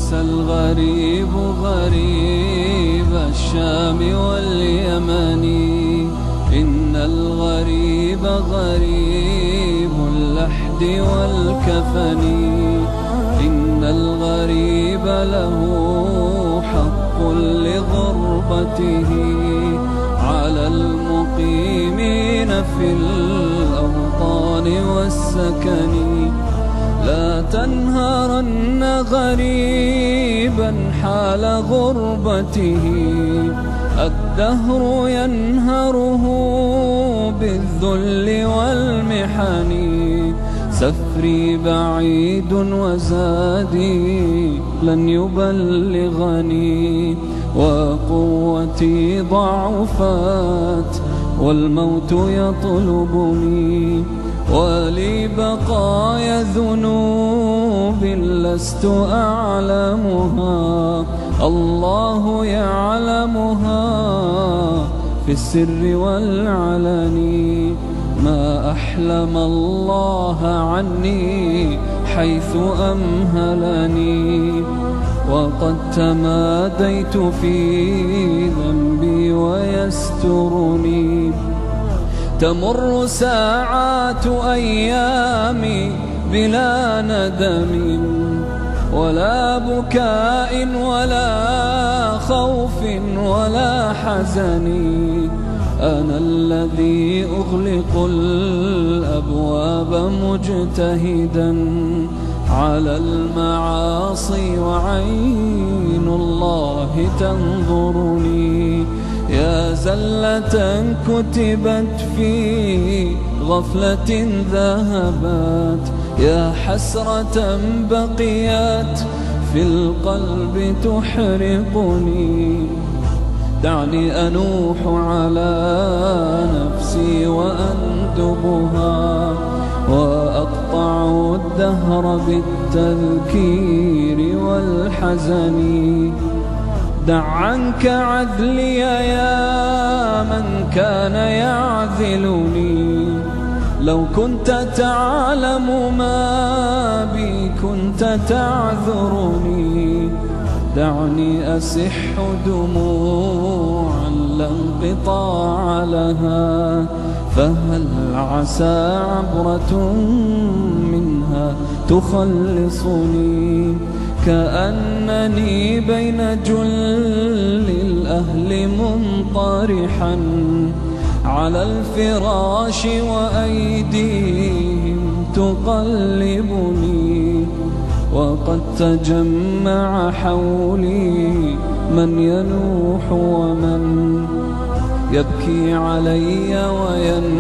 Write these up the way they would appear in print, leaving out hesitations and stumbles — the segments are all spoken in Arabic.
ليس الغريب غريب الشام واليمن، إن الغريب غريب اللحد والكفن. إن الغريب له حق لغربته على المقيمين في الأوطان والسكن. لا تنهرن غريبا حال غربته، الدهر ينهره بالذل والمحن. سفري بعيد وزادي لن يبلغني، وقوتي ضعفت والموت يطلبني. ولي بقايا ذنوب لست أعلمها، الله يعلمها في السر والعلن. ما أحلم الله عني حيث أمهلني، وقد تماديت في ذنبي ويسترني. تمر ساعات أيامي بلا ندم ولا بكاء ولا خوف ولا حزن. أنا الذي أغلق الأبواب مجتهدا على المعاصي وعين الله تنظرني. يا زلة كتبت في غفلة ذهبت، يا حسرة بقيت في القلب تحرقني. دعني أنوح على نفسي وأندبها، وأقطع الدهر بالتذكير والحزن. دع عنك عذلي يا من كان يعذلني، لو كنت تعلم ما بي كنت تعذرني. دعني أسح دموعا لا انقطاع لها، فهل عسى عبرة منها تخلصني. كأنني بين جل الأهل منطرحا على الفراش وأيديهم تقلبني. وقد تجمع حولي من ينوح ومن يبكي علي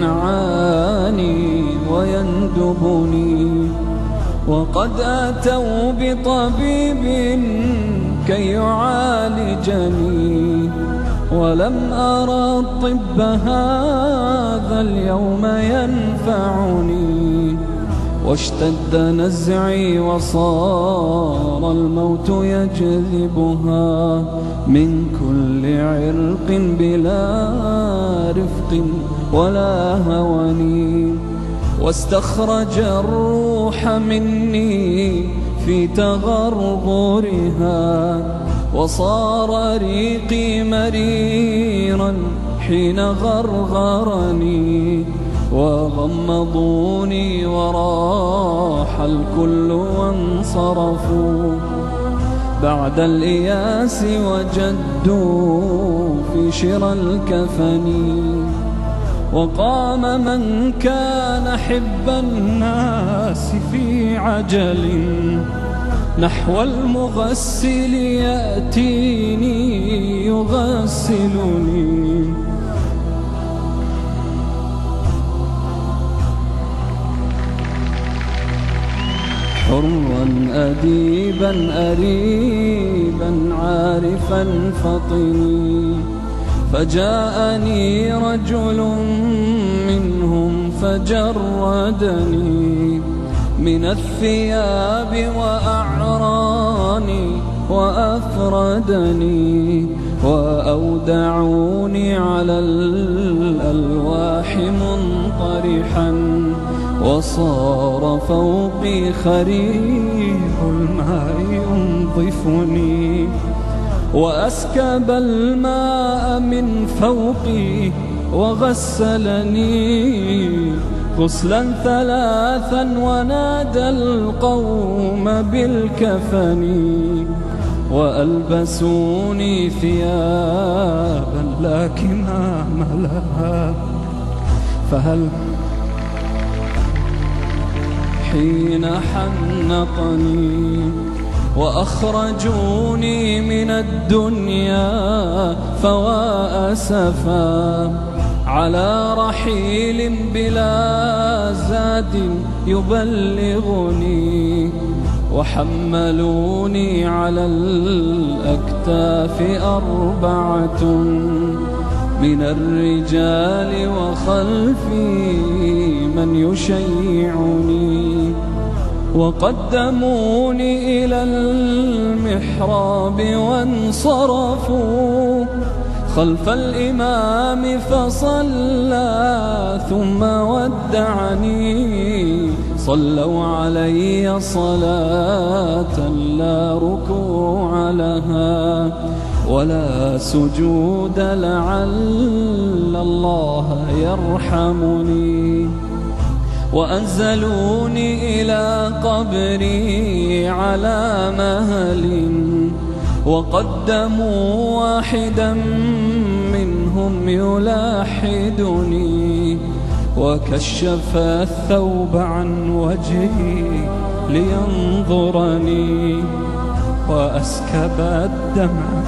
وينعاني ويندبني. وقد أتوا بطبيب كي يعالجني، ولم أرى الطب هذا اليوم ينفعني. واشتد نزعي وصار الموت يجذبها من كل عرق بلا رفق ولا هوان. واستخرج الروح مني في تغرغرها، وصار ريقي مريرا حين غرغرني. وغمضوني وراح الكل وانصرفوا، بعد الإياس وجدوا في شرى الكفن. وقام من كان حب الناس في عجل نحو المغسل يأتيني يغسلني. حرا أديبا أريبا عارفا فطني، فجاءني رجل منهم فجردني من الثياب وأعراني وأفردني، وأودعوني على الألواح منطرحا، وصار فوقي خريف الماء ينظرني. ينظفني وأسكب الماء من فوقي وغسلني غسلا ثلاثا ونادى القوم بالكفن وألبسوني ثيابا لا كمام لها فهل حين حنقني وأخرجوني من الدنيا فوا أسفا على رحيل بلا زاد يبلغني وحملوني على الأكتاف 4 من الرجال وخلفي من يشيعني وقدموني إلى المحراب وانصرفوا خلف الإمام فصلى ثم ودعني صلوا علي صلاة لا ركوع لها ولا سجود لعل الله يرحمني وأنزلوني إلى قبري على مهل وقدموا واحدا منهم يلاحدني وكشف الثوب عن وجهي لينظرني وأسكب الدمع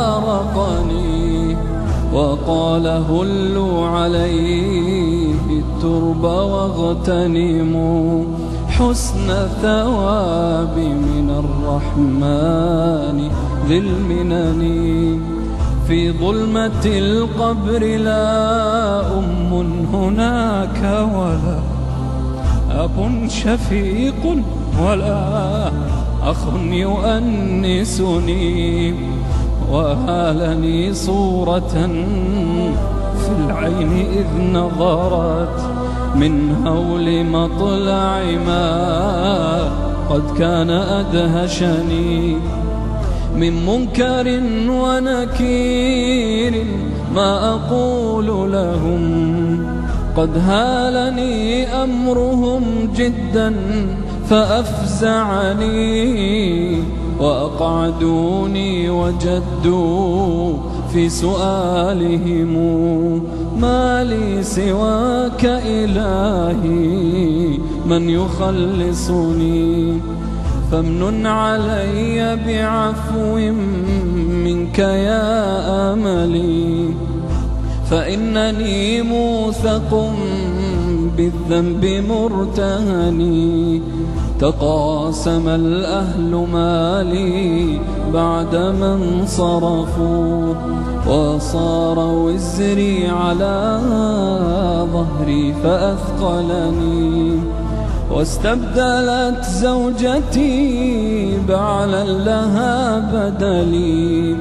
وفارقني وقال هلوا عليه الترب واغتنموا حسن الثواب من الرحمن ذي المنن في ظلمة القبر لا هناك ولا أب شفيق ولا أخ يؤنسني وهالني صورة في العين إذ نظرت من هول مطلع ما قد كان أدهشني من منكر ونكير ما أقول لهم قد هالني أمرهم جدا فأفزعني وأقعدوني وجدوا في سؤالهم ما لي سواك إلهي من يخلصني فامنن علي بعفو منك يا أملي فإنني موثق بالذنب مرتهني تقاسم الأهل مالي بعدما انصرفوا وصار وزري على ظهري فأثقلني واستبدلت زوجتي بعلا لها بدلي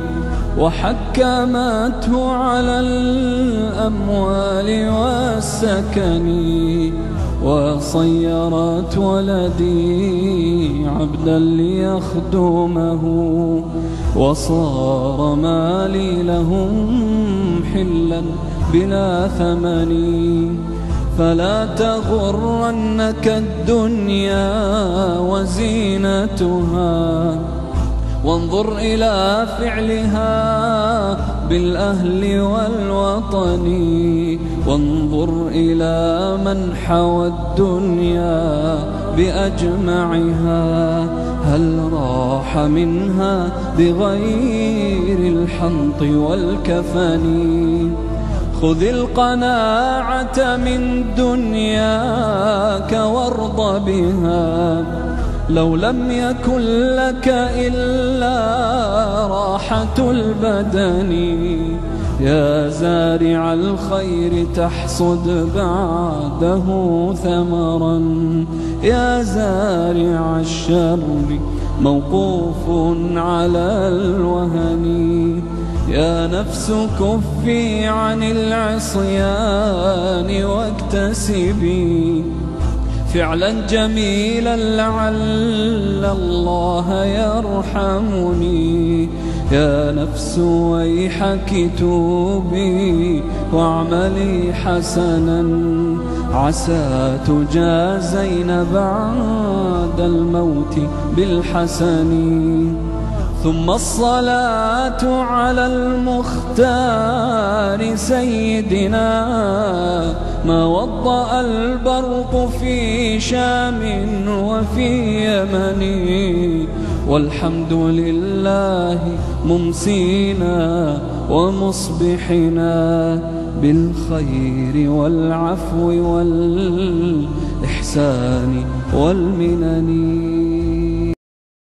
وحكمته على الأموال والسكن وصيرت ولدي عبدا ليخدمه وصار مالي لهم حلا بلا ثمن فلا تغرنك الدنيا وزينتها وانظر إلى فعلها بالأهل والوطن وانظر إلى من حوى الدنيا بأجمعها هل راح منها بغير الحنط والكفن خذ القناعة من دنياك وارض بها لو لم يكن لك إلا راحة البدن يا زارع الخير تحصد بعده ثمرا يا زارع الشر موقوف على الوهن. يا نفس كفي عن العصيان واكتسبي فعلا جميلا لعل الله يرحمني. يا نفس ويحك توبي واعملي حسنا عسى تجازين بعد الموت بالحسن. ثم الصلاة على المختار سيدنا ما وضأ البرق في شام وفي يمن. والحمد لله ممسينا ومصبحنا بالخير والعفو والإحسان والمنن.